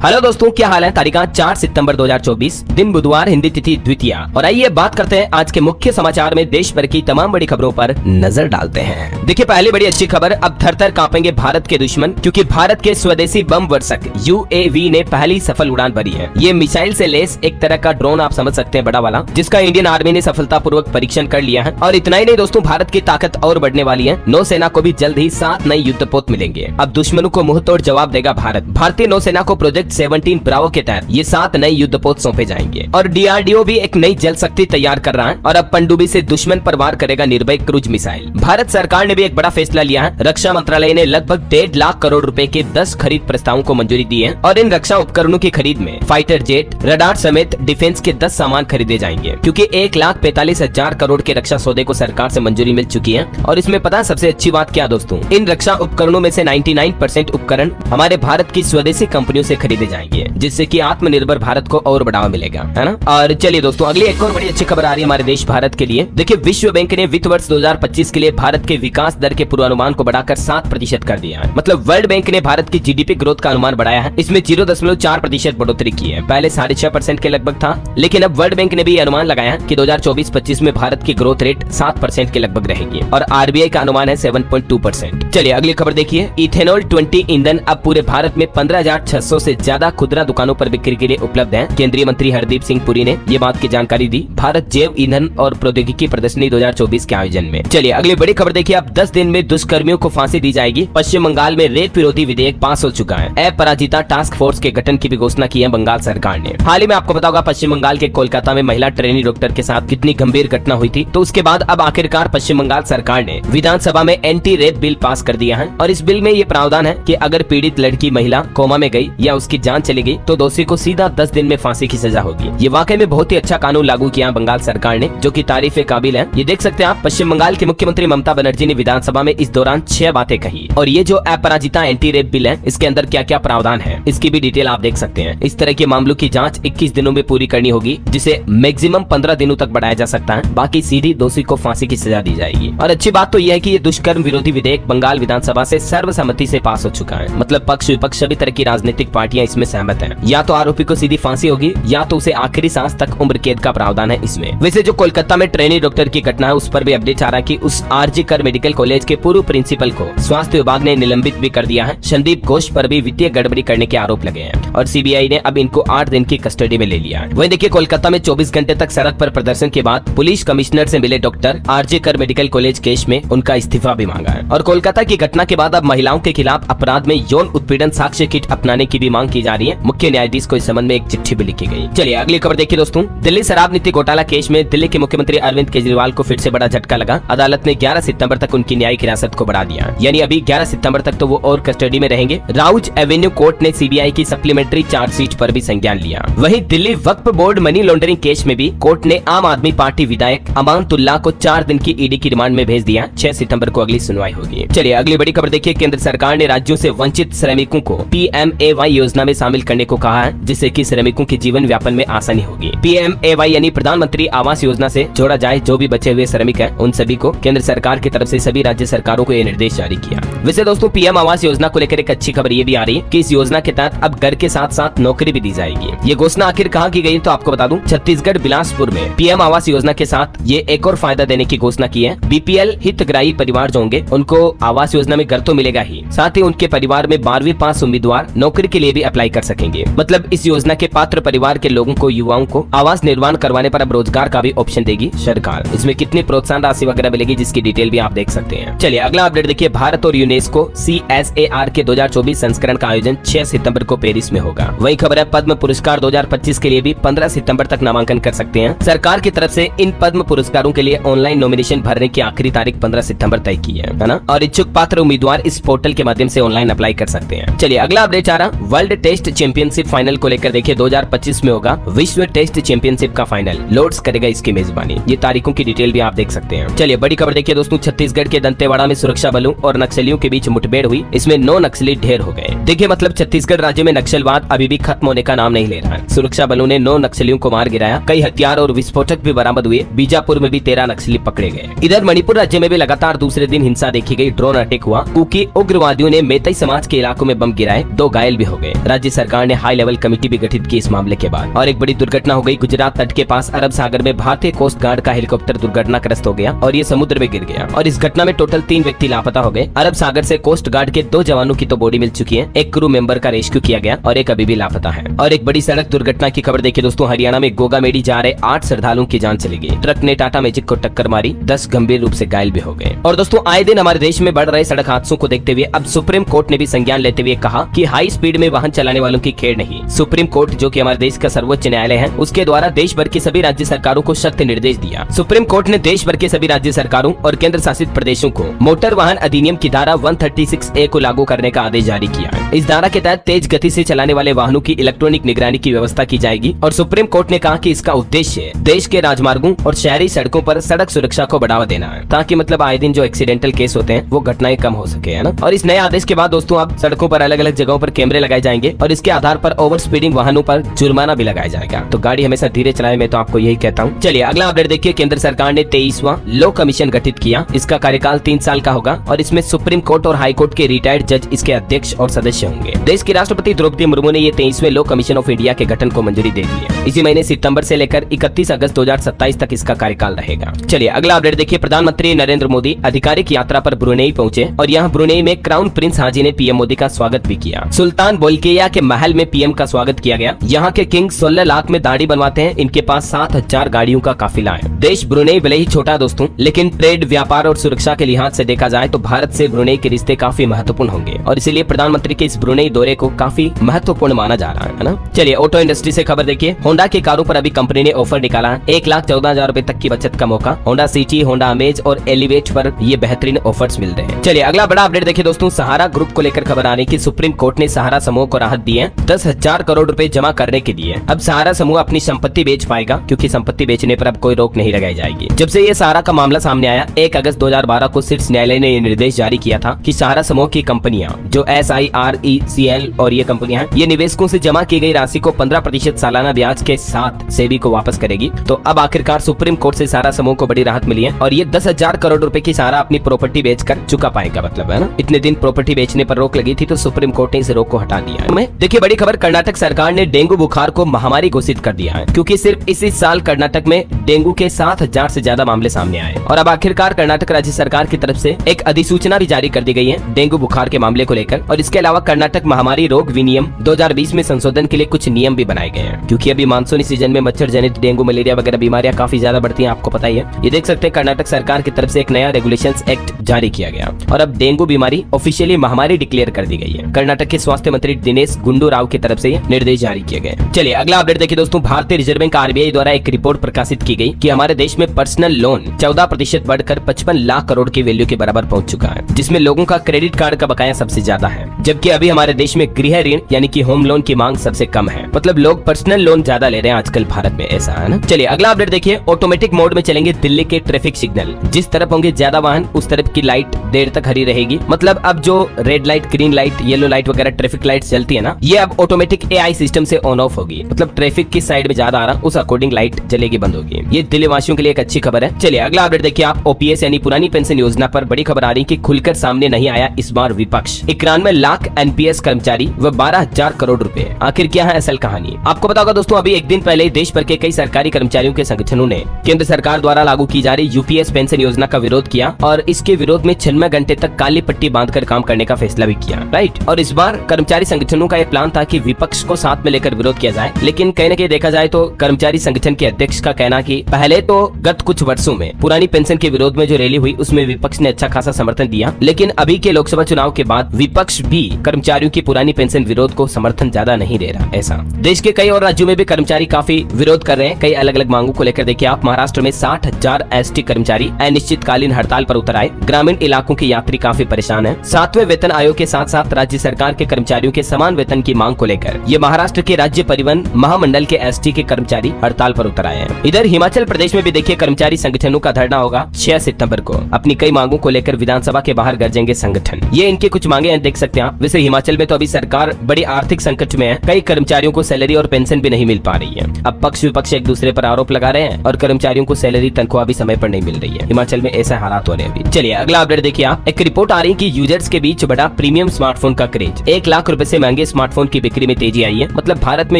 Hello दोस्तों, क्या हाल है। तारीख 4 सितंबर 2024, दिन बुधवार, हिंदी तिथि द्वितीया। और आइए बात करते हैं आज के मुख्य समाचार में देश भर की तमाम बड़ी खबरों पर नजर डालते हैं। देखिए, पहली बड़ी अच्छी खबर, अब थर-थर कांपेंगे भारत के दुश्मन, क्योंकि भारत के स्वदेशी बम वर्षक UAV ने पहली सफल उड़ान भरी है। ये मिसाइल से लेस एक तरह का ड्रोन आप समझ सकते हैं, बड़ा वाला, जिसका इंडियन आर्मी ने सफलतापूर्वक परीक्षण कर लिया है। और इतना ही नहीं दोस्तों, भारत की ताकत और बढ़ने वाली है। नौसेना को भी जल्द ही 7 नए युद्धपोत मिलेंगे। अब दुश्मनों को मुंहतोड़ जवाब देगा भारत। भारतीय नौसेना को प्रोजेक्ट 17 ब्रावो के तहत ये 7 नए युद्धपोत सौंपे जाएंगे। और DRDO भी एक नई जल शक्ति तैयार कर रहा है और अब पनडुब्बी से दुश्मन पर वार करेगा निर्भय क्रूज मिसाइल। भारत सरकार ने भी एक बड़ा फैसला लिया है। रक्षा मंत्रालय ने लगभग 1.5 लाख करोड़ रुपए के 10 खरीद प्रस्तावों को मंजूरी दी है। और इन रक्षा उपकरणों की खरीद में फाइटर जेट, रडार समेत डिफेंस के 10 सामान खरीदे जाएंगे, क्योंकि 1,45,000 करोड़ के रक्षा सौदे को सरकार से मंजूरी मिल चुकी है। और इसमें पता सबसे अच्छी बात क्या दोस्तों, इन रक्षा उपकरणों में से 99% उपकरण हमारे भारत की स्वदेशी कंपनियों से खरीदे जाएंगे, जिससे कि आत्मनिर्भर भारत को और बढ़ावा मिलेगा, है ना। और चलिए दोस्तों, अगली एक और बड़ी अच्छी खबर आ रही है हमारे देश भारत के लिए। देखिए, विश्व बैंक ने वित्त वर्ष 2025 के लिए भारत के विकास दर के पूर्वानुमान को बढ़ाकर 7% कर दिया है। मतलब वर्ल्ड बैंक ने भारत की GDP ग्रोथ का अनुमान बढ़ाया है। इसमें 0.4% बढ़ोतरी की है। पहले 6.5% के लगभग था, लेकिन अब वर्ल्ड बैंक ने भी अनुमान लगाया है कि 2024-25 में भारत की ग्रोथ रेट 7% के लगभग रहेगी। और RBI का अनुमान है 7.2%। चलिए अगली खबर देखिए, इथेनॉल 20 ईंधन अब पूरे भारत में 15,600 से ज्यादा खुदरा दुकानों पर बिक्री के लिए उपलब्ध है। केंद्रीय मंत्री हरदीप सिंह पुरी ने ये बात की जानकारी दी भारत जैव ईंधन और प्रौद्योगिकी प्रदर्शनी 2024 के आयोजन में। चलिए अगली बड़ी खबर देखिए, अब 10 दिन में दुष्कर्मियों को फांसी दी जाएगी। पश्चिम बंगाल में रेप विरोधी विधेयक पास हो चुका है। अपराजिता टास्क फोर्स के गठन की भी घोषणा की है बंगाल सरकार ने। हाल ही में आपको पता होगा, पश्चिम बंगाल के कोलकाता में महिला ट्रेनी डॉक्टर के साथ कितनी गंभीर घटना हुई थी। तो उसके बाद अब आखिरकार पश्चिम बंगाल सरकार ने विधानसभा में एंटी रेप बिल पास कर दिया है। और इस बिल में ये प्रावधान है कि अगर पीड़ित लड़की महिला कोमा में गई या उसकी जान चली गई तो दोषी को सीधा 10 दिन में फांसी की सजा होगी। ये वाकई में बहुत ही अच्छा कानून लागू किया बंगाल सरकार ने, जो कि तारीफ के काबिल है। ये देख सकते हैं आप, पश्चिम बंगाल की मुख्यमंत्री ममता बनर्जी ने विधानसभा में इस दौरान 6 बातें कही। और ये जो अपराजिता एंटी रेप बिल है, इसके अंदर क्या क्या प्रावधान है, इसकी भी डिटेल आप देख सकते हैं। इस तरह के मामलों की जांच 21 दिनों में पूरी करनी होगी, जिसे मैक्सिमम 15 दिनों तक बढ़ाया जा सकता है। बाकी सीधी दोषी को फांसी की सजा दी जाएगी। और अच्छी बात तो यह है कि ये दुष्कर्म विरोधी विधेयक बंगाल विधानसभा से सर्वसम्मति से पास हो चुका है। मतलब पक्ष विपक्ष सभी तरह की राजनीतिक पार्टियां इसमें सहमत हैं। या तो आरोपी को सीधी फांसी होगी या तो उसे आखिरी सांस तक उम्र कैद का प्रावधान है इसमें। वैसे जो कोलकाता में ट्रेनी डॉक्टर की घटना है, उस पर भी अपडेट आ रहा है कि उस RG कर मेडिकल कॉलेज के पूर्व प्रिंसिपल को स्वास्थ्य विभाग ने निलंबित भी कर दिया है। संदीप घोष पर भी वित्तीय गड़बड़ी करने के आरोप लगे हैं और CBI ने अब इनको 8 दिन की कस्टडी में ले लिया है। वहीं देखिए, कोलकाता में 24 घंटे तक सड़क पर प्रदर्शन के बाद पुलिस कमिश्नर से मिले डॉक्टर, RG कर मेडिकल कॉलेज केस में उनका इस्तीफा भी मांगा है। और कोलकाता की घटना के बाद अब महिलाओं के खिलाफ अपराध में यौन उत्पीड़न साक्ष्य किट अपनाने की भी मांग की जा रही है। मुख्य न्यायाधीश को इस संबंध में एक चिट्ठी भी लिखी गई। चलिए अगली खबर देखिए दोस्तों, दिल्ली शराब नीति घोटाला केस में दिल्ली के मुख्यमंत्री अरविंद केजरीवाल को फिर से बड़ा झटका लगा। अदालत ने 11 सितंबर तक उनकी न्यायिक हिरासत को बढ़ा दिया, यानी अभी 11 सितंबर तक तो वो और कस्टडी में रहेंगे। राउज एवेन्यू कोर्ट ने CBI की सप्लीमेंट्री चार्जशीट पर भी संज्ञान लिया। वहीं Delhi Waqf board money laundering case में भी कोर्ट ने आम आदमी पार्टी विधायक अमानतुल्लाह को 4 दिन की ED की रिमांड में भेज दिया। 6 सितंबर को अगली सुनवाई होगी। चलिए अगली बड़ी खबर देखिए, केंद्र सरकार ने राज्यों से वंचित श्रमिकों को PMAY योजना में शामिल करने को कहा है, जिससे कि श्रमिकों के जीवन यापन में आसानी होगी। PMAY यानी प्रधानमंत्री आवास योजना से जोड़ा जाए जो भी बचे हुए श्रमिक हैं, उन सभी को केंद्र सरकार की तरफ से सभी राज्य सरकारों को ये निर्देश जारी किया। वैसे दोस्तों, PM आवास योजना को लेकर एक अच्छी खबर ये भी आ रही है कि इस योजना के तहत अब घर के साथ साथ नौकरी भी दी जाएगी। ये घोषणा आखिर कहाँ की गई तो आपको बता दूं, छत्तीसगढ़ बिलासपुर में PM आवास योजना के साथ ये एक और फायदा देने की घोषणा की है। BPL हितग्राही परिवार जो होंगे, उनको आवास योजना में घर तो मिलेगा ही, साथ ही उनके परिवार में 12वीं पास उम्मीदवार नौकरी के लिए भी अप्लाई कर सकेंगे। मतलब इस योजना के पात्र परिवार के लोगों को, युवाओं को आवास निर्माण करवाने पर अब रोजगार का भी ऑप्शन देगी सरकार। इसमें कितनी प्रोत्साहन राशि वगैरह मिलेगी, जिसकी डिटेल भी आप देख सकते हैं। चलिए अगला अपडेट देखिए, भारत और यूनेस्को CSAR के 2024 संस्करण का आयोजन 6 सितंबर को पेरिस में होगा। वही खबर है, पद्म पुरस्कार 2025 के लिए भी 15 सितंबर तक नामांकन कर सकते हैं। सरकार की तरफ से इन पद्म पुरस्कारों के लिए ऑनलाइन नॉमिनेशन भरने की आखिरी तारीख 15 सितंबर तय की है ना। और इच्छुक पात्र उम्मीदवार इस पोर्टल के माध्यम से ऑनलाइन अप्लाई कर सकते हैं। चलिए अगला अपडेट आ रहा, वर्ल्ड टेस्ट चैंपियनशिप फाइनल को लेकर देखिए, 2025 में होगा विश्व टेस्ट चैंपियनशिप का फाइनल। लॉर्ड्स करेगा इसकी मेजबानी। ये तारीखों की डिटेल भी आप देख सकते हैं। चलिए बड़ी खबर देखिए दोस्तों, छत्तीसगढ़ के दंतेवाड़ा में सुरक्षा बलों और नक्सलियों के बीच मुठभेड़ हुई। इसमें 9 नक्सली ढेर हो गए। देखिए, मतलब छत्तीसगढ़ राज्य में नक्सलवाद अभी भी खत्म होने का नाम नहीं ले रहा है। सुरक्षा बलों ने 9 नक्सलियों को मार गिराया। कई हथियार और विस्फोटक भी बरामद हुए। बीजापुर में भी 13 नक्सली पकड़े गए। इधर मणिपुर राज्य में भी लगातार दूसरे दिन हिंसा देखी गई। ड्रोन अटैक हुआ। कुकी उग्रवादियों ने मेतई समाज के इलाकों में बम गिराए। 2 घायल भी हो गए। राज्य सरकार ने हाई लेवल कमेटी भी गठित की इस मामले के बाद। और एक बड़ी दुर्घटना हो गई, गुजरात तट के पास अरब सागर में भारतीय कोस्ट गार्ड का हेलीकॉप्टर दुर्घटनाग्रस्त हो गया और ये समुद्र में गिर गया और इस घटना में टोटल 3 व्यक्ति लापता हो गए। अरब सागर से कोस्ट गार्ड के 2 जवानों की तो बॉडी मिल चुकी है, एक क्रू मेंबर का रेस्क्यू किया गया और एक अभी भी लापता है। और एक बड़ी सड़क दुर्घटना की खबर देखिए दोस्तों, हरियाणा में गोगामेडी जा रहे 8 श्रद्धालुओं की जान चली गई। ट्रक ने टाटा मैजिक को टक्कर मारी, 10 गंभीर रूप से घायल भी हो गए। और दोस्तों आए दिन हमारे देश में बढ़ रहे सड़क हादसों को देखते हुए अब सुप्रीम कोर्ट ने भी संज्ञान लेते हुए कहा कि हाई स्पीड में वाहन चलाने वालों की खेड़ नहीं। सुप्रीम कोर्ट जो कि हमारे देश का सर्वोच्च न्यायालय है, उसके द्वारा देश भर के सभी राज्य सरकारों को सख्त निर्देश दिया। सुप्रीम कोर्ट ने देश भर के सभी राज्य सरकारों और केंद्र शासित प्रदेशों को मोटर वाहन अधिनियम की धारा 136A को लागू करने का आदेश जारी किया है। इस धारा के तहत तेज गति से चलाने वाले वाहनों की इलेक्ट्रॉनिक निगरानी की व्यवस्था की जाएगी और सुप्रीम कोर्ट ने कहा कि इसका उद्देश्य देश के राजमार्गों और शहरी सड़कों पर सड़क सुरक्षा को बढ़ावा देना है, ताकि मतलब आए दिन जो एक्सीडेंटल केस होते हैं वो घटनाएं कम हो सके, है ना। और इस नए आदेश के बाद दोस्तों अब सड़कों पर अलग अलग जगहों पर कैमरे लगाए जाएंगे और इसके आधार पर ओवर स्पीडिंग वाहनों पर जुर्माना भी लगाया जाएगा। तो गाड़ी हमेशा धीरे चलाए, मैं तो आपको यही कहता हूँ। चलिए अगला अपडेट देखिए, केंद्र सरकार ने 23वां लॉ कमीशन गठित किया। इसका कार्यकाल 3 साल का होगा और इसमें सुप्रीम कोर्ट और हाई कोर्ट के रिटायर्ड जज इसके अध्यक्ष और सदस्य होंगे। देश की राष्ट्रपति द्रौपदी मुर्मू ने ये 23वें लॉ कमीशन ऑफ इंडिया के गठन को मंजूरी दे दी है। इसी महीने सितंबर से लेकर 31 अगस्त 2027 तक इसका कार्यकाल रहेगा। चलिए अगला अपडेट देखिए, प्रधानमंत्री नरेंद्र मोदी आधिकारिक यात्रा पर ब्रुनेई पहुंचे और यहाँ ब्रुनेई में क्राउन प्रिंस हाजी ने पीएम मोदी का स्वागत भी किया। सुल्तान बोल्किया के महल में पीएम का स्वागत किया गया। यहाँ के किंग 16 लाख में दाढ़ी बनवाते हैं, इनके पास 7000 गाड़ियों का काफिला है। देश ब्रुनेई भले ही छोटा दोस्तों, लेकिन ट्रेड, व्यापार और सुरक्षा के लिहाज से देखा जाए तो भारत से ब्रुनेई के रिश्ते काफी महत्वपूर्ण होंगे और इसीलिए प्रधानमंत्री के इस ब्रुनेई दौरे को काफी महत्वपूर्ण माना जा रहा है ना। चलिए ऑटो इंडस्ट्री से खबर देखिए, होंडा की कारों पर अभी कंपनी ने ऑफर निकाला, 1,14,000 रुपए तक की बचत का मौका। होंडा सिटी, होंडा अमेज और एलिवेट पर ये बेहतरीन ऑफर्स मिल रहे हैं। चलिए अगला बड़ा अपडेट देखिए दोस्तों, सहारा ग्रुप को लेकर खबर आ रही है कि सुप्रीम कोर्ट ने सहारा समूह को राहत दी है 10,000 करोड़ रुपए जमा करने के लिए। अब सहारा समूह अपनी संपत्ति बेच पाएगा, क्योंकि संपत्ति बेचने पर अब कोई रोक नहीं लगाई जाएगी। जब से ये सहारा का मामला सामने आया 1 अगस्त 2012 को शीर्ष न्यायालय ने निर्देश जारी किया था कि सहारा समूह की कंपनियां जो SIRECL और ये कंपनियां ये निवेशकों से जमा की गई राशि को 15% सालाना ब्याज के साथ सेबी को वापस करेगी। तो अब आखिरकार सुप्रीम कोर्ट से सहारा समूह को बड़ी राहत मिली है और ये 10,000 करोड़ रुपए की सहारा अपनी प्रॉपर्टी बेचकर चुका पाएगा, मतलब है ना। इतने दिन प्रॉपर्टी बेचने पर रोक लगी थी तो सुप्रीम कोर्ट ने इस रोक को हटा दिया है। देखिए बड़ी खबर, कर्नाटक सरकार ने डेंगू बुखार को महामारी घोषित कर दिया है, क्योंकि सिर्फ इसी साल कर्नाटक में डेंगू के 7000 से ज्यादा मामले सामने आए और अब आखिरकार कर्नाटक राज्य सरकार की तरफ से एक अधिसूचना भी जारी कर दी गई है डेंगू बुखार के मामले को लेकर। और इसके अलावा कर्नाटक महामारी रोग विनियम 2020 में संशोधन के लिए कुछ नियम भी बनाए गए हैं, क्योंकि अभी मानसूनी सीजन में मच्छर जनित डेंगू, मलेरिया वगैरह बीमारियां काफी ज्यादा बढ़ती हैं, आपको पता ही है। ये देख सकते हैं कर्नाटक सरकार की तरफ से एक नया रेगुलेशंस एक्ट जारी किया गया और अब डेंगू बीमारी ऑफिशियली महामारी डिक्लेयर कर दी गई है। कर्नाटक के स्वास्थ्य मंत्री दिनेश गुंडू राव की तरफ से निर्देश जारी किए गए। चलिए अगला अपडेट देखिए दोस्तों, भारतीय रिजर्व बैंक RBI द्वारा एक रिपोर्ट प्रकाशित की गई कि हमारे देश में पर्सनल लोन 14% बढ़कर 55 लाख करोड़ की वैल्यू के बराबर पहुंच चुका है, जिसमें लोगों का क्रेडिट कार्ड का बकाया सबसे ज्यादा है, जबकि अभी हमारे देश में गृह ऋण यानी कि होम लोन की मांग सबसे कम है। मतलब लोग पर्सनल लोन ज्यादा ले रहे हैं आजकल भारत में, ऐसा है ना। चलिए अगला अपडेट देखिए, ऑटोमेटिक मोड में चलेंगे दिल्ली के ट्रैफिक सिग्नल। जिस तरफ होंगे ज्यादा वाहन उस तरफ की लाइट देर तक हरी रहेगी। मतलब अब जो red light, green light, yellow light वगैरह ट्रैफिक लाइट चलती है ना, ये अब ऑटोमेटिक AI सिस्टम से ऑन ऑफ होगी। मतलब ट्रैफिक किस साइड में ज्यादा आ रहा उस अकॉर्डिंग लाइट जलेगी, बंद होगी। ये दिल्ली वासियों के लिए एक अच्छी खबर है। चलिए अगला अपडेट देखिए आप, OPS यानी पुरानी पेंशन योजना पर बड़ी खबर आ रही कि खुलकर सामने नहीं आया इस बार विपक्ष। 91 लाख NPS कर्मचारी व 12,000 करोड़ रुपए, आखिर क्या है असल कहानी। आपको पता होगा दोस्तों, अभी एक दिन पहले देश भर के कई सरकारी कर्मचारियों के संगठनों ने केंद्र सरकार द्वारा लागू की जा रही UPS पेंशन योजना का विरोध किया और इसके विरोध में 96 घंटे तक काली पट्टी बांधकर काम करने का फैसला भी किया, राइट। और इस बार कर्मचारी संगठनों का एक प्लान था कि विपक्ष को साथ में लेकर विरोध किया जाए, लेकिन कहीं न कहीं देखा जाए तो कर्मचारी संगठन के अध्यक्ष का कहना कि पहले तो गत कुछ वर्षों में पुरानी पेंशन के विरोध में जो रैली हुई उसमें विपक्ष ने अच्छा खासा समर्थन दिया, लेकिन अभी के लोकसभा चुनाव के बाद विपक्ष भी कर्मचारियों की पुरानी पेंशन विरोध को समर्थन ज्यादा नहीं दे रहा। ऐसा देश के कई और राज्यों में भी कर्मचारी काफी विरोध कर रहे हैं कई अलग अलग मांगों को लेकर। देखिए आप, महाराष्ट्र में 60,000 ST कर्मचारी अनिश्चितकालीन हड़ताल पर उतर आए। ग्रामीण इलाकों के यात्री काफी परेशान हैं। 7वें वेतन आयोग के साथ साथ राज्य सरकार के कर्मचारियों के समान वेतन की मांग को लेकर ये महाराष्ट्र के राज्य परिवहन महामंडल के ST के कर्मचारी हड़ताल पर उतर आए हैं। इधर हिमाचल प्रदेश में भी देखिए कर्मचारी संगठनों का धरना होगा 6 सितंबर को। अपनी कई मांगों को लेकर विधानसभा के बाहर गरजेंगे संगठन। ये इनके कुछ मांगे हैं, देख सकते हैं आप। वैसे हिमाचल में तो अभी सरकार बड़ी आर्थिक संकट में है, कई कर्मचारियों को सैलरी और पेंशन भी नहीं मिल पा रही है। अब पक्ष विपक्ष एक दूसरे पर आरोप लगा रहे हैं और कर्मचारियों को सैलरी तनख्वाह भी समय पर नहीं मिल रही है। हिमाचल में ऐसा हालात हो रहे हैं अभी। चलिए अगला अपडेट देखिए आप, एक रिपोर्ट आ रही है कि यूजर्स के बीच बड़ा प्रीमियम स्मार्टफोन का क्रेज। 1 लाख रुपए से महंगे स्मार्टफोन की बिक्री में तेजी आई है। मतलब भारत में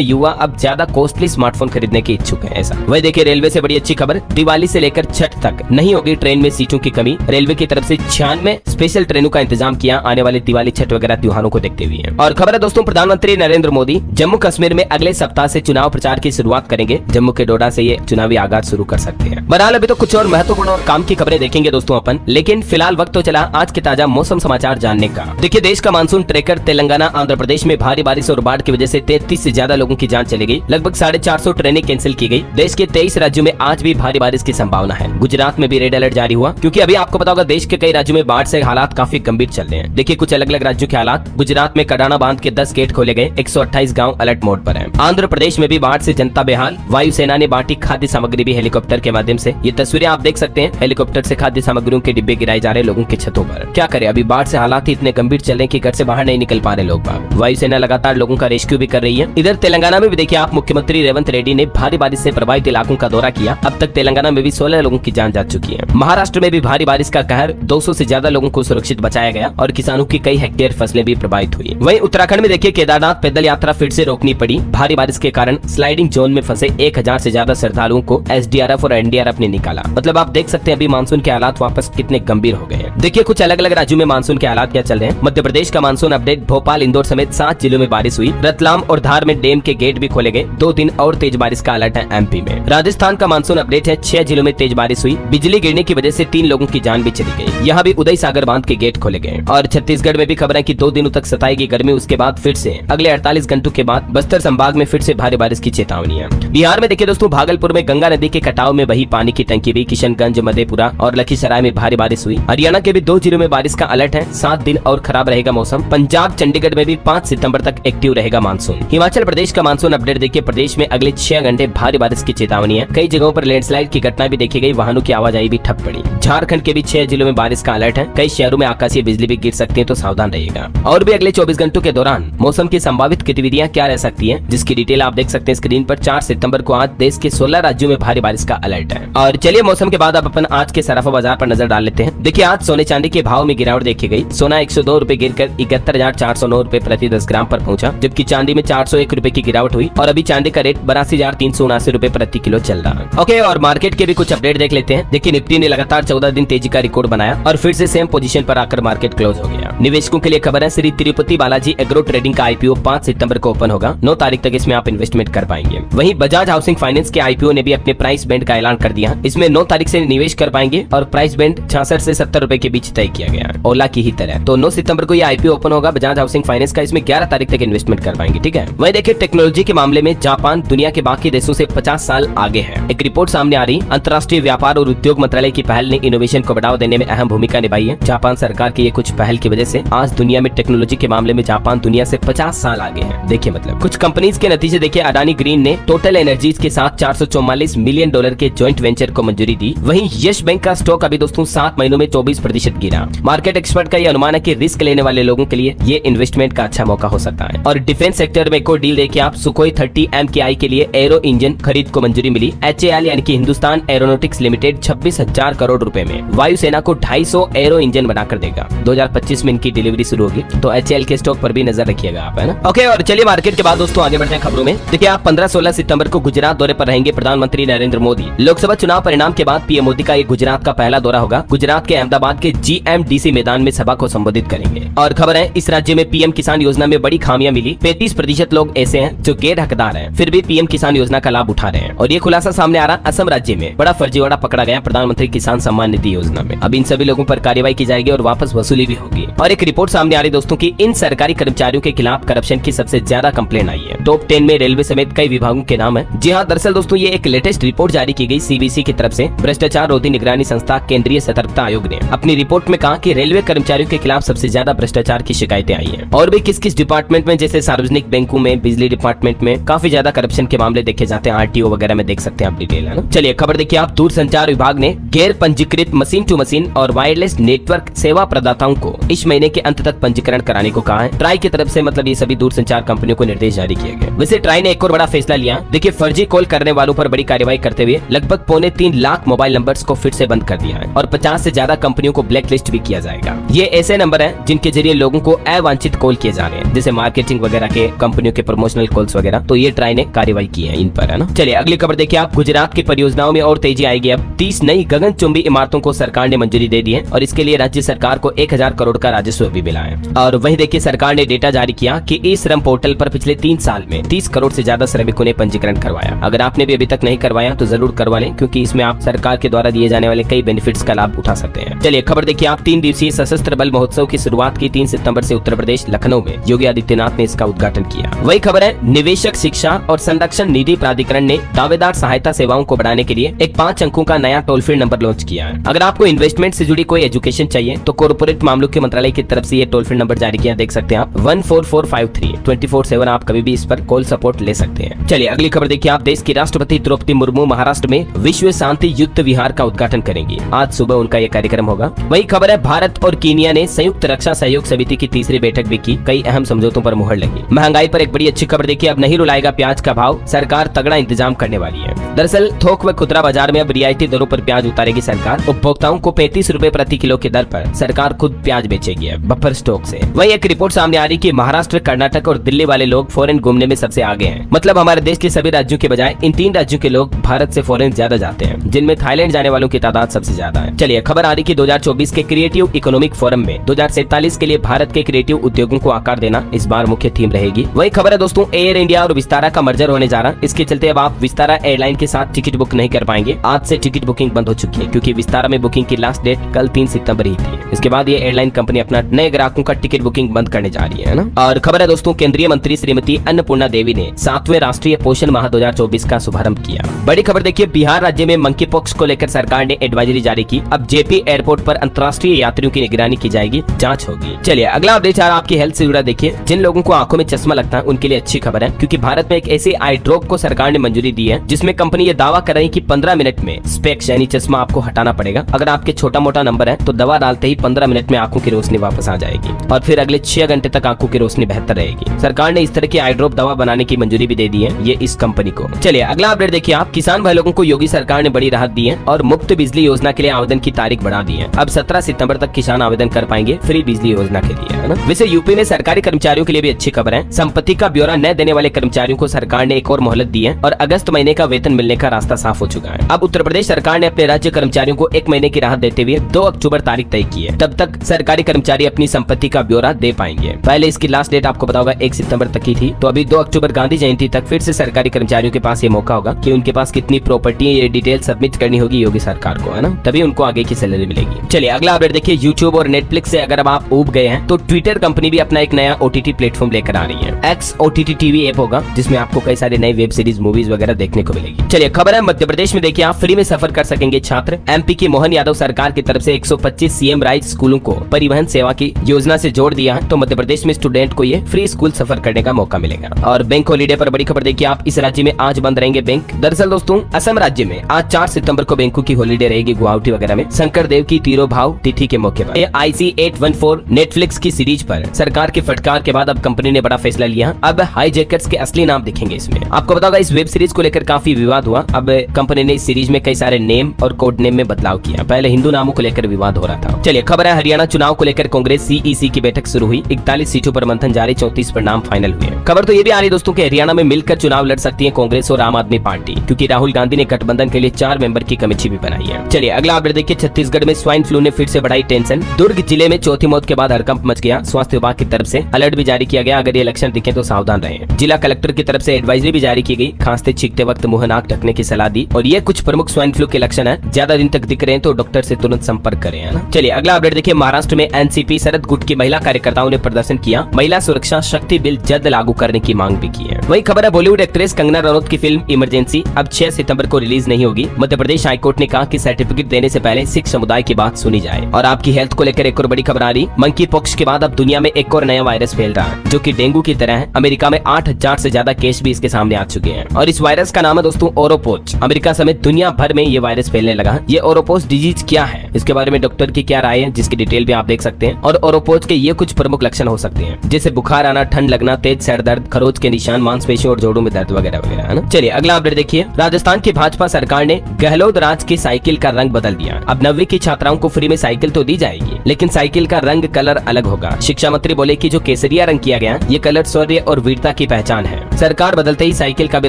युवा अब ज्यादा कॉस्टली स्मार्टफोन खरीदने के इच्छुक है ऐसा। वही देखिए रेलवे से बड़ी अच्छी खबर, दिवाली से लेकर छठ तक नहीं होगी ट्रेन में सीटों की कमी। रेलवे की तरफ से 96 स्पेशल ट्रेनों का इंतजाम किया आने वाले दिवाली छठ वगैरह त्योहारों को देखते हुए। और खबर है दोस्तों, प्रधानमंत्री नरेंद्र मोदी जम्मू कश्मीर में अगले सप्ताह से चुनाव प्रचार की शुरुआत करेंगे। जम्मू के डोडा से ये चुनावी आगाज शुरू कर सकते हैं। बहरहाल अभी तो कुछ और महत्वपूर्ण और काम की खबरें देखेंगे दोस्तों अपन, लेकिन फिलहाल वक्त तो चला आज के ताजा मौसम समाचार जानने का। देखिए देश का मानसून ट्रैकर तेलंगाना आंध्र प्रदेश में भारी बारिश और बाढ़ की वजह से 33 से ज्यादा लोगों की जान चली गई। लगभग 450 ट्रेनें कैंसिल की गई। देश के 23 राज्यों में आज भी भारी बारिश की संभावना है। गुजरात में भी रेड अलर्ट जारी हुआ, क्योंकि अभी आपको पता होगा देश के कई राज्यों में बाढ़ से हालात काफी गंभीर चल रहे हैं। देखिए कुछ अलग अलग राज्यों के हालात। गुजरात में कडाना बांध के 10 गेट खोले गए, 128 गाँव अलर्ट मोड पर है। आंध्र प्रदेश में भी बाढ़ से जनता बेहाल। वायुसेना ने बांटी खाद्य सामग्री भी हेलीकॉप्टर के माध्यम से। ये तस्वीरें आप देख सकते हैं, हेलीकॉप्टर से खाद्य सामग्रियों के डिब्बे गिराए जा रहे लोगों के छतों पर। क्या करें, अभी बाढ़ से हालात ही इतने गंभीर चल रहे कि घर से बाहर नहीं निकल पा रहे लोग। वायुसेना लगातार लोगों का रेस्क्यू भी कर रही है। इधर तेलंगाना में भी देखिए आप, मुख्यमंत्री रेवंत रेड्डी ने भारी बारिश से प्रभावित इलाकों का दौरा किया। अब तक तेलंगाना में भी 16 लोगों की जान जा चुकी है। महाराष्ट्र में भी भारी बारिश का कहर, 200 से ज्यादा लोगों को सुरक्षित बचाया गया और किसानों की कई हेक्टेयर फसलें भी प्रभावित हुई। वहीं उत्तराखंड में देखिए केदारनाथ पैदल यात्रा फिर से रोकनी पड़ी। भारी बारिश के कारण स्लाइडिंग जोन में फंसे 1000 से ज्यादा श्रद्धालुओं को एसडीआरएफ और एनडीआरएफ ने निकाला। मतलब आप देख सकते हैं अभी मानसून के हालात वापस कितने गंभीर हो गए हैं। देखिए कुछ अलग अलग राज्यों में मानसून के हालात क्या चल रहे हैं। मध्य प्रदेश का मानसून अपडेट, भोपाल इंदौर समेत 7 जिलों में बारिश हुई। रतलाम और धार में डैम के गेट भी खोले गए। 2 दिन और तेज बारिश का अलर्ट है एमपी में। राजस्थान का मानसून अपडेट है, 6 जिलों में तेज बारिश हुई। बिजली गिरने की वजह से 3 लोगों की जान भी चली गई। यहाँ भी उदय सागर बांध के गेट खोले गए। और छत्तीसगढ़ में भी खबर है कि 2 दिनों तक सताएगी गर्मी, उसके बाद फिर से अगले 48 घंटों के बाद बस्तर संभाग में फिर से भारी बारिश की चेतावनी है। बिहार में देखिए दोस्तों, भागलपुर में गंगा नदी के कटाव में बही पानी की टंकी भी। किशनगंज, मधेपुरा और लखीसराय में भारी बारिश हुई। हरियाणा के भी 2 जिलों में बारिश का अलर्ट है। 7 दिन और खराब रहेगा मौसम। पंजाब चंडीगढ़ में भी 5 सितंबर तक एक्टिव रहेगा मानसून। हिमाचल प्रदेश का मानसून अपडेट देखिए, प्रदेश में अगले 6 घंटे भारी बारिश की चेतावनी है। कई जगहों पर लैंडस्लाइड की घटना भी देखी गई, वाहनों की आवाजाही भी ठप पड़ी। झारखंड के भी 6 जिलों में बारिश का अलर्ट है। कई शहरों में आकाशीय बिजली भी गिर सकती है, तो सावधान रहिएगा। और भी अगले 24 घंटों के दौरान मौसम की संभावित गतिविधियां क्या रह सकती है, जिसकी डिटेल आप देख सकते हैं स्क्रीन पर। 4 सितंबर को आज देश के 16 राज्यों में भारी बारिश का अलर्ट है। और चलिए मौसम के बाद अब अपन आज के सराफा बाजार पर नजर डाल लेते हैं। देखिए आज सोने चांदी के भाव में गिरावट देखी गई। सोना 102 रुपए गिरकर 71,409 रुपए प्रति 10 ग्राम पर पहुंचा, जबकि चांदी में 401 रुपए की गिरावट हुई। और अभी चांदी का रेट 82,379 रुपए प्रति किलो चल रहा है। ओके, और मार्केट के भी कुछ अपडेट देख लेते हैं। देखिए निफ्टी ने लगातार 14 दिन तेजी का रिकॉर्ड बनाया और फिर से सेम पोजीशन पर आकर मार्केट क्लोज हो गया। निवेशकों के लिए खबर है, श्री तिरुपति बालाजी एग्रो ट्रेडिंग का आईपीओ 5 सितंबर को ओपन होगा। 9 तारीख तक इसमें आप इन्वेस्टमेंट कर पाएंगे। वहीं बजाज हाउसिंग फाइनेंस के आईपीओ ने भी अपने प्राइस बैंड का ऐलान कर दिया। इसमें 9 तारीख से निवेश कर पाएंगे और प्राइस बैंड 66 से 70 रुपए के बीच तय किया गया, ओला की ही तरह। तो 9 सितंबर को ये आईपीओ ओपन होगा बजाज हाउसिंग फाइनेंस का। इसमें 11 तारीख तक इन्वेस्टमेंट कर पाएंगे, ठीक है। वहीं देखिए टेक्नोलॉजी के मामले में जापान दुनिया के बाकी देशों से 50 साल आगे है। एक रिपोर्ट सामने आ रही, अंतर्राष्ट्रीय व्यापार और उद्योग मंत्रालय की पहल ने इनोवेशन को बढ़ावा देने में अहम भूमिका निभाई है। जापान सरकार की ये कुछ पहल की वजह से आज दुनिया में टेक्नोलॉजी के मामले में जापान दुनिया से 50 साल आगे है। देखिए मतलब कुछ कंपनीज के नतीजे देखिए, अडानी ग्रीन ने टोटल एनर्जीज के साथ $444 मिलियन के ज्वाइंट वेंचर को मंजूरी दी। वहीं यस बैंक का स्टॉक अभी दोस्तों 7 महीनों में 24% गिरा। मार्केट एक्सपर्ट का ये अनुमान है कि रिस्क लेने वाले लोगों के लिए ये इन्वेस्टमेंट का अच्छा मौका हो सकता है। और डिफेंस सेक्टर में एक और डील देखिए आप, सुखोई 30 MKI के लिए एरो इंजन खरीद को मंजूरी मिली। HAL यानी कि हिंदुस्तान एरोनॉटिक्स लिमिटेड 26,000 करोड़ रुपए में वायुसेना को 250 एरो इंजन बनाकर देगा। 2025 में इनकी डिलीवरी शुरू होगी, तो HAL के स्टॉक पर भी नजर रखिएगा आप, है ना। ओके, और चलिए मार्केट के बाद दोस्तों आगे बढ़ते हैं खबरों में। देखिए आप 15-16 सितंबर को गुजरात दौरे पर रहेंगे प्रधानमंत्री नरेंद्र मोदी। लोकसभा चुनाव परिणाम के बाद पीएम मोदी का ये गुजरात का पहला दौरा होगा। गुजरात के अहमदाबाद के GMDC मैदान में सभा को संबोधित करेंगे। और खबर है, इस राज्य में पीएम किसान योजना में बड़ी खामियां मिली। 35% लोग ऐसे हैं जो गैर हकदार हैं, फिर भी पीएम किसान योजना का लाभ उठा रहे हैं। और ये खुलासा सामने आ रहा, असम राज्य में बड़ा फर्जीवाड़ा पकड़ा गया प्रधानमंत्री किसान सम्मान निधि योजना में। अब इन सभी लोगों पर कार्रवाई की जाएगी और वापस वसूली भी होगी। और एक रिपोर्ट सामने आ रही दोस्तों की इन सरकारी कर्मचारियों के खिलाफ करप्शन की सबसे ज्यादा कंप्लेंट आई है। टॉप 10 में रेलवे समेत कई विभागों के नाम है। जी हाँ, दरअसल दोस्तों ये एक लेटेस्ट रिपोर्ट जारी की गई CBC की तरफ से। भ्रष्टाचार रोधी निगरानी संस्था केंद्रीय सतर्कता आयोग ने अपनी रिपोर्ट में कहा कि रेलवे कर्मचारियों के खिलाफ सबसे ज्यादा भ्रष्टाचार की शिकायतें आई हैं। और भी किस किस डिपार्टमेंट में, जैसे सार्वजनिक बैंकों में, बिजली डिपार्टमेंट में काफी ज्यादा करप्शन के मामले देखे जाते हैं। RTO वगैरह में देख सकते हैं आप डिटेल, है ना। चलिए खबर देखिए आप, दूरसंचार विभाग ने गैर पंजीकृत मशीन टू मशीन और वायरलेस नेटवर्क सेवा प्रदाताओं को इस महीने के अंत तक पंजीकरण कराने को कहा है। ट्राई की तरफ से मतलब ये सभी दूरसंचार कंपनियों को निर्देश जारी किए गए। वैसे ट्राई ने एक और बड़ा फैसला लिया। देखिए, फर्जी कॉल करने वालों पर बड़ी कार्रवाई करते हुए लगभग 3.25 लाख मोबाइल नंबर्स को फिर से बंद कर दिया है और 50 से ज्यादा कंपनियों को ब्लैक लिस्ट भी किया जाएगा। ये ऐसे नंबर हैं जिनके जरिए लोगों को अवांछित कॉल किए जा रहे हैं, जैसे मार्केटिंग वगैरह के, कंपनियों के प्रमोशनल कॉल्स वगैरह। तो ये ट्राई ने कार्रवाई की है इन पर, है ना। चलिए अगली खबर देखिए आप। गुजरात की परियोजनाओं में और तेजी आएगी। अब 30 नई गगनचुंबी इमारतों को सरकार ने मंजूरी दे दी है और इसके लिए राज्य सरकार को 1000 करोड़ का राजस्व भी मिला है। और वहीं देखिए सरकार ने डेटा जारी किया कि ई श्रम पोर्टल पर पिछले 3 साल में 30 करोड़ से ज्यादा श्रमिकों ने पंजीकरण करवाया। अगर आपने भी अभी तक नहीं करवाया तो जरूर करवा लें, क्योंकि इसमें आप सरकार के द्वारा दिए जाने वाले कई बेनिफिट्स का लाभ उठा सकते हैं। चलिए खबर देखिए आप। 3 दिवसीय सशस्त्र बल महोत्सव की शुरुआत की 3 सितंबर से उत्तर प्रदेश लखनऊ में योगी आदित्यनाथ ने इसका उद्घाटन किया। वही खबर है, निवेशक शिक्षा और संरक्षण निधि प्राधिकरण ने दावेदार सहायता सेवाओं को बढ़ाने के लिए एक 5 अंकों का नया टोल फ्री नंबर लॉन्च किया है। अगर आपको इन्वेस्टमेंट से जुड़ी कोई एजुकेशन चाहिए तो कॉर्पोरेट मामलों के मंत्रालय की तरफ से ये टोल फ्री नंबर जारी किया, देख सकते हैं आप 14453 24/7। आप कभी भी इस पर कॉल सपोर्ट ले सकते हैं। चलिए अगली खबर देखिए आप। देश की राष्ट्रपति द्रौपदी मुर्मू महाराष्ट्र में विश्व शांति युद्ध विहार का उद्घाटन करेंगी। आज सुबह उनका यह कार्यक्रम होगा। वही खबर है, भारत और कीनिया ने संयुक्त रक्षा सहयोग समिति की तीसरी बैठक भी की। कई अहम समझौतों पर मुहर लगी। महंगाई पर एक बड़ी अच्छी खबर देखिए। अब नहीं रुलाएगा प्याज का भाव, सरकार तगड़ा इंतजाम करने वाली है। दरअसल थोक व खुदरा बाजार में अब रियायती दरों पर प्याज उतारेगी सरकार। उपभोक्ताओं को 35 रुपए प्रति किलो की दर पर सरकार खुद प्याज बेचेगी बफर स्टॉक से। वही एक रिपोर्ट सामने आ रही कि महाराष्ट्र, कर्नाटक और दिल्ली वाले लोग फॉरेन घूमने में सबसे आगे हैं। मतलब हमारे देश के सभी राज्यों के बजाय इन 3 राज्यों के लोग भारत से फॉरेन ज्यादा जाते हैं, जिनमें थाईलैंड जाने वालों की तादाद सबसे ज्यादा है। चलिए खबर आ रही कि 2024 के क्रिएटिव इकोनॉमिक फोरम में 2047 के लिए भारत के क्रिएटिव उद्योगों को आकार देना इस बार मुख्य थीम रहेगी। वही खबर है दोस्तों, एयर इंडिया और विस्तारा का मर्जर होने जा रहा। इसके चलते अब आप विस्तारा एयरलाइन के साथ टिकट बुक नहीं कर पाएंगे। आज से टिकट बुकिंग बंद हो चुकी है, क्योंकि विस्तारा में बुकिंग की लास्ट डेट कल 3 सितंबर ही थी। इसके बाद ये एयरलाइन कंपनी अपना नए ग्राहकों का टिकट बुकिंग बंद करने जा रही है ना। और खबर है दोस्तों, केंद्रीय मंत्री श्रीमती अन्नपूर्णा देवी ने 7वें राष्ट्रीय पोषण माह 2024 का शुभारंभ किया। बड़ी खबर देखिए, बिहार राज्य में मंकी पॉक्स को लेकर सरकार ने एडवाइजरी जारी की। अब जेपी एयरपोर्ट पर अंतर्राष्ट्रीय यात्रियों की निगरानी की जाएगी, जांच होगी। चलिए अगला अपडेट आपकी हेल्थ से जुड़ा देखिए। जिन लोगों को आंखों में चश्मा लगता है उनके लिए अच्छी खबर है, क्योंकि भारत में एक ऐसे आई ड्रॉप को सरकार ने मंजूरी दी है जिसमें कंपनी ये दावा कर रही है कि 15 मिनट में स्पेक्स यानी चश्मा आपको हटाना पड़ेगा। अगर आपके छोटा मोटा नंबर है तो दवा डालते ही 15 मिनट में आंखों की रोशनी वापस आ जाएगी और फिर अगले 6 घंटे तक आंखों की रोशनी बेहतर रहेगी। सरकार ने इस तरह की आई ड्रॉप दवा बनाने की मंजूरी भी दे दी है ये इस कंपनी को। चलिए अगला अपडेट देखिए आप। किसान भाई लोगों को योगी सरकार ने बड़ी राहत दी है और मुफ्त बिजली योजना के लिए आवेदन की तारीख बढ़ा दी है। अब 17 सितंबर तक किसान आवेदन कर पाएंगे फ्री बिजली योजना के लिए, है ना। वैसे यूपी में सरकारी कर्मचारियों के लिए भी अच्छी खबर है। संपत्ति का ब्यौरा न देने वाले कर्मचारियों को सरकार ने एक और मोहलत दी है और अगस्त महीने का वेतन मिलने का रास्ता साफ हो चुका है। अब उत्तर प्रदेश सरकार ने अपने राज्य कर्मचारियों को 1 महीने की राहत देते हुए 2 अक्टूबर तारीख तय की है। तब तक सरकारी कर्मचारी अपनी संपत्ति का ब्यौरा दे पाएंगे। पहले इसकी लास्ट डेट आपको पता होगा 1 सितंबर तक की थी, तो अभी 2 अक्टूबर गांधी जयंती तक फिर से सरकारी कर्मचारियों के पास ये मौका होगा कि उनके पास कितनी प्रॉपर्टी है ये डिटेल सबमिट करनी होगी योगी सरकार को, है ना। तभी उनको आगे की सैलरी मिलेगी। चलिए अगला अपडेट देखिए। यूट्यूब और नेटफ्लिक्स से अगर अब आप ऊब गए हैं तो ट्विटर कंपनी भी अपना एक नया OTT प्लेटफॉर्म लेकर आ रही है। X OTT TV ऐप होगा जिसमें आपको कई सारे नए वेब सीरीज, मूवीज वगैरह देखने को मिलेगी। चलिए खबर है, मध्य प्रदेश में देखिए आप फ्री में सफर कर सकेंगे छात्र। MP की मोहन यादव सरकार की तरफ से 125 CM राइज स्कूलों को परिवहन सेवा की योजना से जोड़ दिया है, तो मध्य प्रदेश में स्टूडेंट को ये फ्री स्कूल सफर करने का मौका मिलेगा। और बैंक हॉलीडे पर बड़ी खबर देखिए आप। इस राज्य में आज बंद रहेंगे बैंक। दरअसल दोस्तों असम राज्य में आज 4 सितंबर को बैंकों की हॉलीडे रहेगी गुवाहाटी वगैरह में, शंकर देव की तिरोभाव तिथि के मौके पर। IC814 नेटफ्लिक्स की सीरीज पर सरकार के फटकार के बाद अब कंपनी ने बड़ा फैसला लिया। अब हाईजैकर्स के असली नाम दिखेंगे इसमें। आपको बताओगा इस वेब सीरीज को लेकर काफी विवाद हुआ। अब कंपनी ने इस सीरीज में कई सारे नेम और कोड नेम में बदलाव किया। पहले हिंदू नामों को लेकर विवाद हो रहा था। चलिए खबर है, हरियाणा चुनाव को लेकर कांग्रेस CEC की बैठक शुरू हुई। 41 सीटों पर मंथन जारी, 34 पर नाम फाइनल हुए। खबर तो ये भी आ रही दोस्तों कि हरियाणा में मिलकर चुनाव लड़ सकती है कांग्रेस और आम आदमी पार्टी, क्योंकि राहुल गांधी ने गठबंधन के लिए 4 मेंबर की कमेटी भी बनाई है। चलिए अगला अपडेट देखिए। छत्तीसगढ़ में स्वाइन फ्लू ने फिर से बढ़ाई टेंशन। दुर्ग जिले में चौथी मौत के बाद हड़कंप मच गया। स्वास्थ्य विभाग की तरफ से अलर्ट भी जारी किया गया, अगर ये लक्षण दिखे तो सावधान रहें। जिला कलेक्टर की तरफ से एडवाइजरी भी जारी की गई। खांसते छींकते वक्त मुंह नाक ढकने की सलाह दी और ये कुछ प्रमुख स्वाइन फ्लू के लक्षण है। ज्यादा दिन तक दिख रहे हैं तो डॉक्टर से तुरंत संपर्क करें, है ना। चलिए अगला अपडेट देखिए। महाराष्ट्र में NCP शरद गुट की महिला कार्यकर्ताओं ने प्रदर्शन किया। महिला सुरक्षा शक्ति बिल जल्द लागू करने की मांग भी की है। वही खबर है, बॉलीवुड एक्ट्रेस कंगना रनौत की फिल्म इमरजेंसी अब 6 सितंबर को रिलीज नहीं होगी। मध्य प्रदेश हाईकोर्ट ने कहा कि सर्टिफिकेट देने से पहले सिख समुदाय की बात सुनी जाए। और आपकी हेल्थ को लेकर एक और बड़ी खबर आ रही। मंकी पॉक्स के बाद अब दुनिया में एक और नया वायरस फैल रहा है जो कि डेंगू की तरह है। अमेरिका में 8000 से ज्यादा केस भी इसके सामने आ चुके हैं और इस वायरस का नाम है दोस्तों ओरोपोच। अमेरिका समेत दुनिया भर में ये वायरस फैलने लगा। ये ओरोपोच डिजीज क्या है, इसके बारे में डॉक्टर की क्या राय है, जिसकी डिटेल भी आप देख सकते सकते हैं और ओरोपोज के ये कुछ प्रमुख लक्षण हो सकते हैं, जैसे बुखार आना, ठंड लगना, तेज सर दर्द, खरोच के निशान, मांसपेशियों और जोड़ों में दर्द वगैरह वगैरह, है ना। चलिए अगला अपडेट देखिए। राजस्थान की भाजपा सरकार ने गहलोत राज की साइकिल का रंग बदल दिया। अब 9वीं की छात्राओं को फ्री में साइकिल तो दी जाएगी, लेकिन साइकिल का रंग कलर अलग होगा। शिक्षा मंत्री बोले कि जो केसरिया रंग किया गया, ये कलर शौर्य और वीरता की पहचान है। सरकार बदलते ही साइकिल का भी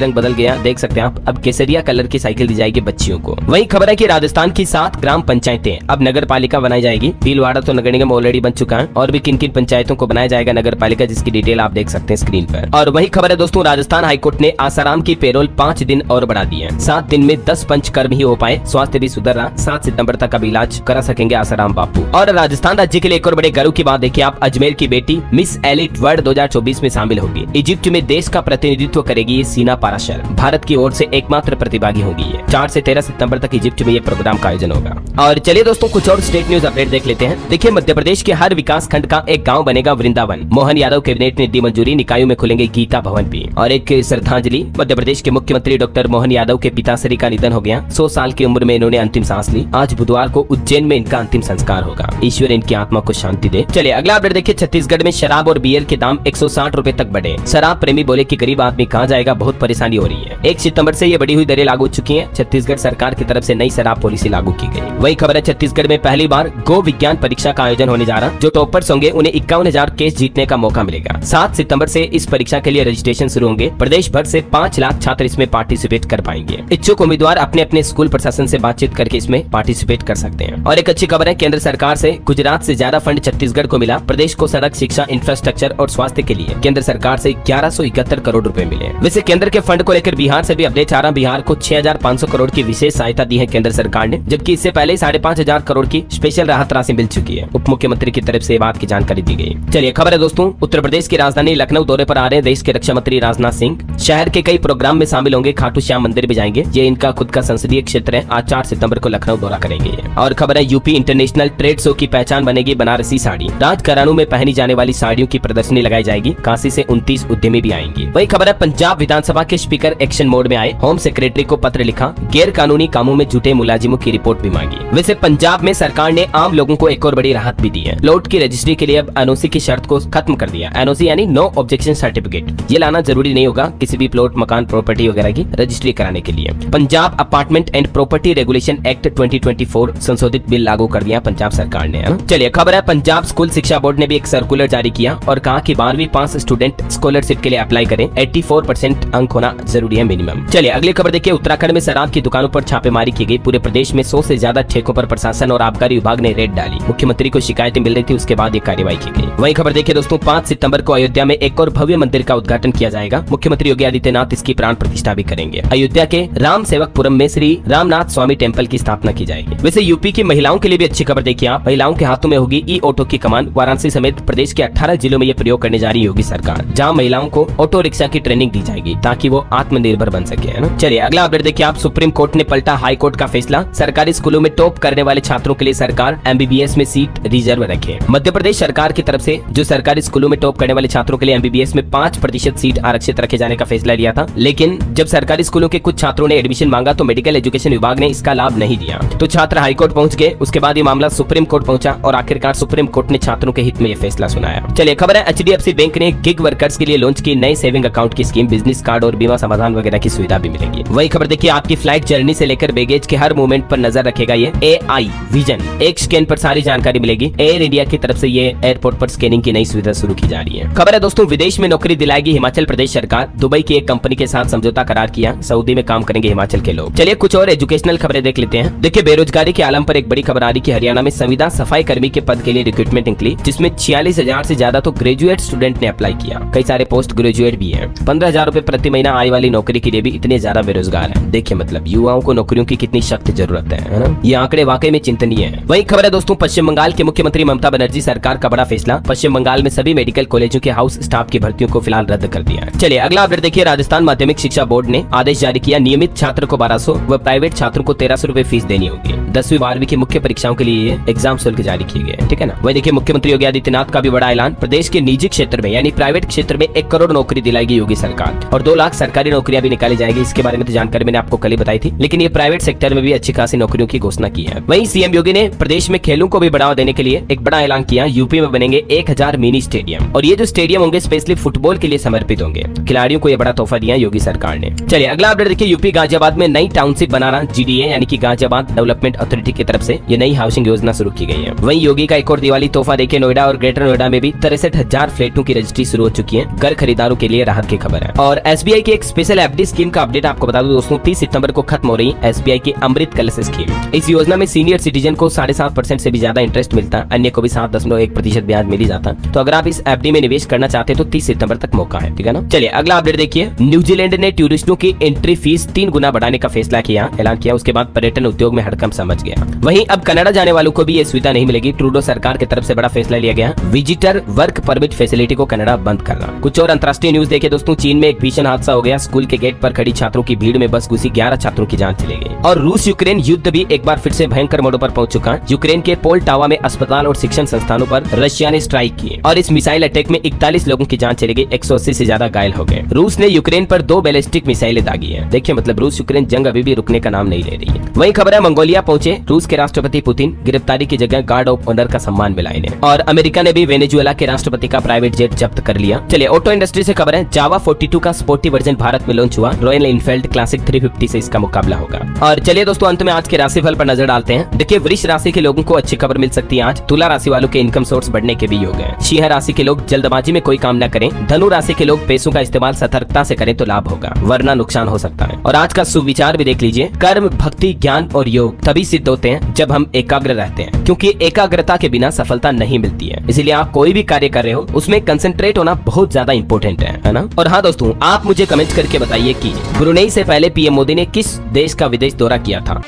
रंग बदल गया, देख सकते हैं आप। अब केसरिया कलर की साइकिल दी जाएगी बच्चियों को। वही खबर है कि राजस्थान की 7 ग्राम पंचायतें अब नगर पालिका बनाई जाएगी। भीलवाड़ा तो नगर निगम ऑलरेडी बन चुका है, और भी किन किन पंचायतों को बनाया जाएगा नगर पालिका, जिसकी डिटेल आप देख सकते हैं स्क्रीन पर। और वही खबर है दोस्तों, राजस्थान हाईकोर्ट ने आसाराम की पेरोल 5 दिन और बढ़ा दी है। 7 दिन में 10 पंचकर्म ही हो पाए, स्वास्थ्य भी सुधर रहा। 7 सितंबर तक अब इलाज करा सकेंगे आसाराम बापू। और राजस्थान राज्य के लिए एक और बड़े गर्व की बात देखिए आप, अजमेर की बेटी मिस एलिट वर्ल्ड 2024 में शामिल होगी। इजिप्ट में देश का प्रतिनिधित्व करेगी ये सीना पाराशर। भारत की ओर से एकमात्र प्रतिभागी होगी ये। 4 से 13 सितंबर तक इजिप्ट में ये प्रोग्राम का आयोजन होगा। और चलिए दोस्तों कुछ और स्टेट न्यूज अपडेट देख लेते हैं। देखिए मध्य प्रदेश के हर विकास खंड का एक गांव बनेगा वृंदावन। मोहन यादव कैबिनेट ने दी मंजूरी, निकायों में खुलेंगे गीता भवन भी। और एक श्रद्धांजलि, मध्य प्रदेश के मुख्यमंत्री डॉक्टर मोहन यादव के पिताश्री का निधन हो गया। 100 साल की उम्र में इन्होंने अंतिम सांस ली। आज बुधवार को उज्जैन में इनका अंतिम संस्कार होगा। ईश्वर इनकी आत्मा को शांति दे। चलिए अगला अपडेट देखिए। छत्तीसगढ़ में शराब और बियर के दाम 160 रुपए तक बढ़े। शराब प्रेमी बोले कि गरीब आदमी कहाँ जाएगा, बहुत परेशानी हो रही है। 1 सितंबर से ये बढ़ी हुई दरें लागू हो चुकी हैं। छत्तीसगढ़ सरकार की तरफ से नई शराब पॉलिसी लागू की गई। वही खबर है, छत्तीसगढ़ में पहली बार गो विज्ञान परीक्षा का आयोजन होने जा रहा। जो टॉपर्स होंगे उन्हें 51,000 केस जीतने का मौका मिलेगा। 7 सितंबर से इस परीक्षा के लिए रजिस्ट्रेशन शुरू होंगे। प्रदेश भर से 5 लाख छात्र इसमें पार्टिसिपेट कर पाएंगे। इच्छुक उम्मीदवार अपने अपने स्कूल प्रशासन से बातचीत करके इसमें पार्टिसिपेट कर सकते हैं। और एक अच्छी खबर है, केंद्र सरकार से गुजरात से ज्यादा फंड छत्तीसगढ़ को मिला। प्रदेश को सड़क, शिक्षा, इंफ्रास्ट्रक्चर और स्वास्थ्य के लिए केंद्र सरकार से 1171 करोड़ रुपए मिले। वैसे केंद्र के फंड को लेकर बिहार से भी अपडेट आ रहा। बिहार को 6500 करोड़ की विशेष सहायता दी है केंद्र सरकार ने, जबकि इससे पहले 5,500 करोड़ की स्पेशल राहत राशि मिल चुकी है। उप मुख्यमंत्री की तरफ से बात की जानकारी दी गई। चलिए खबर है दोस्तों, उत्तर प्रदेश की राजधानी लखनऊ दौरे पर आ रहे हैं देश के रक्षा मंत्री राजनाथ सिंह। शहर के कई प्रोग्राम में शामिल होंगे। खाटू श्याम मंदिर भी जाएंगे, ये इनका खुद का संसदीय क्षेत्र है। आज 4 सितंबर को लखनऊ दौरा करेंगे। और खबर है, यूपी इंटरनेशनल ट्रेड शो की पहचान बनेगी बनारसी साड़ी। राजघरानों में पहनी जाने वाली साड़ियों की प्रदर्शनी लगाई जाएगी। काशी से 29 उद्यमी भी आएंगे। वही खबर है, पंजाब विधानसभा के स्पीकर एक्शन मोड में आए। होम सेक्रेटरी को पत्र लिखा, गैर कानूनी कामों में जुटे मुलाजिमों की रिपोर्ट भी मांगी। वैसे पंजाब में सरकार ने आम लोगों को एक और बड़ी राहत भी दी है। प्लॉट की रजिस्ट्री के लिए अब एनओसी की शर्त को खत्म कर दिया। एनओसी यानी नो ऑब्जेक्शन सर्टिफिकेट, ये लाना जरूरी नहीं होगा किसी भी प्लॉट, मकान, प्रॉपर्टी वगैरह की रजिस्ट्री कराने के लिए। Punjab apartment and property regulation act 2024 संशोधित बिल लागू कर दिया पंजाब सरकार ने। चलिए खबर है, पंजाब स्कूल शिक्षा बोर्ड ने भी एक सर्कुलर जारी किया और कहा कि 12वीं पास स्टूडेंट स्कॉलरशिप के लिए अप्लाई करें। 84% अंक होना जरूरी है मिनिमम। चलिए अगली खबर देखिए। उत्तराखंड में शराब की दुकानों पर छापेमारी की गई। पूरे प्रदेश में 100 से ज्यादा ठेकों पर प्रशासन और आबकारी विभाग ने रेड डाली। मुख्यमंत्री को शिकायतें मिल रही थी, उसके बाद ये कार्रवाई की गई। वही खबर देखिए दोस्तों, 5 सितंबर को अयोध्या में एक और भव्य मंदिर का उद्घाटन किया जाएगा। मुख्यमंत्री योगी आदित्यनाथ इसकी प्राण प्रतिष्ठा भी करेंगे। अयोध्या के राम सेवकपुरम में श्री रामनाथ स्वामी टेम्पल की स्थापना की जाएगी। वैसे यूपी की महिलाओं के लिए भी अच्छी खबर देखिए आप। महिलाओं के हाथों में होगी ई ऑटो की कमान। वाराणसी समेत प्रदेश के 18 जिलों में ये प्रयोग करने जा रही है योगी सरकार, जहाँ महिलाओं को ऑटो रिक्शा की ट्रेनिंग दी जाएगी ताकि वो आत्मनिर्भर बन सके, है ना। चलिए अगला अपडेट देखिए आप। सुप्रीम कोर्ट ने पलटा हाई कोर्ट का फैसला। सरकारी स्कूलों में टॉप करने वाले छात्रों के लिए सरकार एमबीबीएस में सीट रिजर्व रखे। मध्य प्रदेश सरकार की तरफ से जो सरकारी स्कूलों में टॉप करने वाले छात्रों के लिए एमबीबीएस में 5% सीट आरक्षित रखे जाने का फैसला लिया था, लेकिन जब सरकारी स्कूलों के कुछ छात्रों ने एडमिशन मांगा तो मेडिकल एजुकेशन विभाग ने इसका लाभ नहीं दिया। तो छात्र हाईकोर्ट पहुंच गए। उसके बाद ये मामला सुप्रीम कोर्ट पहुंचा और आखिरकार सुप्रीम कोर्ट ने छात्रों के हित में ये फैसला सुनाया। चलिए खबर है, एचडीएफसी बैंक ने गिग वर्कर्स के लिए लॉन्च की नई सेविंग अकाउंट की स्कीम। बिजनेस कार्ड और बीमा समाधान वगैरह की सुविधा भी मिलेगी। वही खबर देखिए, आपकी फ्लाइट जर्नी से लेकर बैगेज के हर मूवमेंट पर नजर रखेगा ये AI विजन। एक स्कैन पर सारी जानकारी मिलेगी। एयर इंडिया की तरफ से ये एयरपोर्ट पर स्कैनिंग की नई सुविधा शुरू की जा रही है। खबर है दोस्तों, विदेश में नौकरी दिलाएगी हिमाचल प्रदेश सरकार। दुबई की एक कंपनी के साथ समझौता करार किया। सऊदी में काम करेंगे हिमाचल के लोग। चलिए कुछ और एजुकेशनल खबरें देख लेते हैं। देखिए बेरोजगारी के आलम पर एक बड़ी खबर आ रही है। हरियाणा में संविदा सफाई कर्मी के पद के लिए रिक्रूटमेंट निकली, जिसमें 46,000 से ज्यादा तो ग्रेजुएट स्टूडेंट ने अप्लाई किया। कई सारे पोस्ट ग्रेजुएट भी है। 15,000 रुपए प्रति महीना आय वाली नौकरी के लिए भी इतने ज्यादा बेरोजगार है। देखिए मतलब युवाओं को नौकरियों की कितनी सख्त जरूरत है ना। ये आंकड़े वाकई में चिंतनीय है। वही खबर है दोस्तों, पश्चिम बंगाल के मुख्यमंत्री ममता बनर्जी सरकार का बड़ा फैसला। पश्चिम बंगाल में सभी मेडिकल कॉलेजों के हाउस स्टाफ की भर्तियों को फिलहाल रद्द कर दिया। चलिए अगला अपडेट देखिए। राजस्थान माध्यमिक शिक्षा बोर्ड ने आदेश जारी किया। नियमित छात्र को 1200 व प्राइवेट छात्रों को 1300 रुपए फीस देनी होगी। 10वीं 12वीं की मुख्य परीक्षाओं के लिए एग्जाम शुल्क निःशुल्क जारी किए गए, ठीक है ना। वही देखिए मुख्यमंत्री योगी आदित्यनाथ का भी बड़ा ऐलान, प्रदेश के निजी क्षेत्र में यानी प्राइवेट क्षेत्र में 1 करोड़ नौकरी दिलाएगी योगी सरकार और 2 लाख सरकारी नौकरियां भी निकाली जाएगी। इसके बारे में तो जानकारी मैंने आपको कल ही बताई थी, लेकिन ये प्राइवेट सेक्टर में भी अच्छी खासी नौकरियों की घोषणा की है। वहीं सीएम योगी ने प्रदेश में खेलों को भी बढ़ावा देने के लिए एक बड़ा ऐलान किया। यूपी में बनेंगे 1000 मिनी स्टेडियम और ये जो स्टेडियम होंगे स्पेशली फुटबॉल के लिए समर्पित होंगे। खिलाड़ियों को ये बड़ा तोहफा दिया योगी सरकार ने। चलिए अगला अपडेट देखिए, यूपी गाजियाबाद में नई टाउनशिप बनाना जीडीए यानी कि गाजियाबाद डेवलपमेंट अथॉरिटी की तरफ से ये नई हाउसिंग योजना शुरू की गई है। वहीं योगी का एक और दिवाली तोहफा देखिए, नोएडा और ग्रेटर नोएडा में भी 63,000 फ्लैटों की रजिस्ट्री शुरू हो चुकी है। घर खरीदारों के लिए राहत की खबर है। और एसबीआई की एक स्पेशल एफडी स्कीम का अपडेट आपको बता दूं दोस्तों, 30 सितंबर को खत्म हो रही एसबीआई की अमृत कलश स्कीम। इस योजना में सीनियर सिटीजन को 7.5% से भी ज्यादा इंटरेस्ट मिलता, अन्य को भी 7.1% ब्याज मिल जाता। तो अगर आप इस एफडी में निवेश करना चाहते हैं तो 30 सितंबर तक मौका है, ठीक है ना। चलिए अगला अपडेट देखिए, न्यूजीलैंड ने टूरिस्टों की एंट्री फीस 3 गुना बढ़ाने का फैसला किया, ऐलान किया। उसके बाद पर्यटन उद्योग में हड़कंप समझ गया। वहीं अब कनाडा जाने वालों को भी ये सुविधा नहीं मिलेगी। ट्रूडो सरकार की तरफ से बड़ा फैसला लिया गया, विजिटर वर्क परमिट फैसिलिटी को कनाडा बंद करना। कुछ और अंतर्राष्ट्रीय न्यूज देखिए दोस्तों, चीन में एक भीषण हादसा हो गया। स्कूल के गेट पर खड़ी छात्रों की भीड़ में बस घुसी, 11 छात्रों की जान चली गई। और रूस यूक्रेन युद्ध भी एक बार फिर से भयंकर मोड़ों पर पहुंच चुका। यूक्रेन के पोल्टावा में अस्पताल और शिक्षण संस्थानों पर रशिया ने स्ट्राइक की और इस मिसाइल अटैक में 41 लोगों की जान चली गई, 180 से ज्यादा घायल हो गए। रूस ने यूक्रेन पर 2 बैलिस्टिक मिसाइलें दागी है। देखिए मतलब रूस यूक्रेन जंग अभी भी रुकने का नाम नहीं ले रही है। वही खबर है, मंगोलिया पहुंचे रूस के राष्ट्रपति पुतिन, गिरफ्तारी की जगह गार्ड ऑफ ऑनर का सम्मान मिला इन्हें। और अमेरिका ने भी वेनेजुएला के राष्ट्रपति का प्राइवेट जेट जब्त कर लिया। चलिए ऑटो इंडस्ट्री से खबर है, जावा 42 का स्पोर्टी वर्जन भारत में लॉन्च हुआ। रॉयल एनफील्ड क्लासिक 350 से इसका मुकाबला होगा। और चलिए दोस्तों अंत में आज के राशिफल पर नजर डालते हैं। देखिए वृष राशि के लोगों को अच्छी खबर मिल सकती है आज। तुला राशि वालों के इनकम सोर्स बढ़ने के भी योग है। सिंह राशि के लोग जल्दबाजी में कोई काम न करें। धनु राशि के लोग पैसों का इस्तेमाल सतर्कता से करें तो लाभ होगा, वरना नुकसान हो सकता है। और आज का सुविचार भी देख लीजिए, कर्म भक्ति ज्ञान और योग तभी सिद्ध होते हैं जब हम एकाग्र रहते हैं, क्योंकि एकाग्रता के बिना सफलता नहीं मिलती है। इसलिए आप कोई भी कार्य कर रहे हो उसमें कंसंट्रेट होना बहुत ज्यादा इंपॉर्टेंट है ना। और हाँ दोस्तों, आप मुझे कमेंट करके बताइए कि ब्रुनेई से पहले पीएम मोदी ने किस देश का विदेश दौरा किया था।